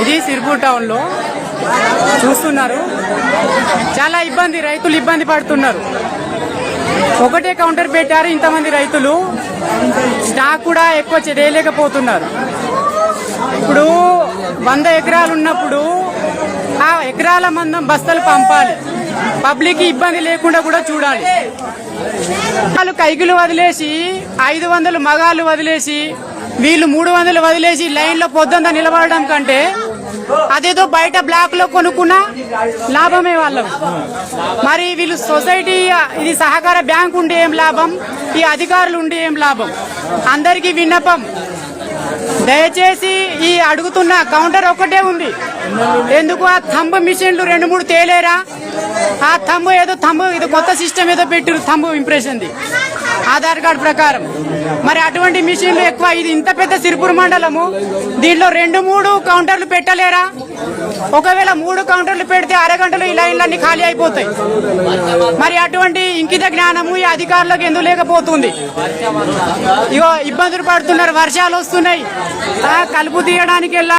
ఇది సిర్పూర్ టౌన్ లో చూస్తున్నారు. చాలా రైతులు ఇబ్బంది పడుతున్నారు. ఒకటే కౌంటర్ పెట్టారు, ఇంతమంది రైతులు స్టాక్ కూడా ఎక్కువ చేయలేకపోతున్నారు. ఇప్పుడు 100 ఎకరాలు ఉన్నప్పుడు ఆ ఎకరాల మందం బస్తాలు పంపాలి. పబ్లిక్ ఇబ్బంది లేకుండా కూడా చూడాలి. వాళ్ళు కైకిలు వదిలేసి 500 మగాళ్ళు వదిలేసి వీళ్ళు 300 వదిలేసి లైన్ లో పొద్దుందా నిలబడడం కంటే అదేదో బయట బ్లాక్ లో కొనుక్కున్న లాభమే వాళ్ళకు. మరి వీళ్ళు సొసైటీ ఇది సహకార బ్యాంక్ ఉండి ఏం లాభం, ఈ అధికారులు ఉండి ఏం లాభం? అందరికీ విన్నపం, దయచేసి ఈ అడుగుతున్న కౌంటర్ ఒక్కటే ఉంది. ఎందుకు ఆ థంబ్ మిషన్లు 2-3 తేలేరా? ఆ థంబ్ ఇది కొత్త సిస్టమ్ ఏదో పెట్టిరు, థంబ్ ఇంప్రెషన్ది ఆధార్ కార్డు ప్రకారం. మరి అటువంటి మిషన్లు ఎక్కువ. ఇది ఇంత పెద్ద సిర్పూర్ మండలము, దీంట్లో 2-3 కౌంటర్లు పెట్టలేరా? ఒకవేళ 3 కౌంటర్లు పెడితే అరగంటలో ఈ లైన్లన్నీ ఖాళీ అయిపోతాయి. మరి అటువంటి ఇంకిత జ్ఞానము ఈ అధికారులకు ఎందుకు లేకపోతుంది? ఇగో ఇబ్బందులు పడుతున్నారు, వర్షాలు వస్తున్నాయి, కలుపు తీయడానికి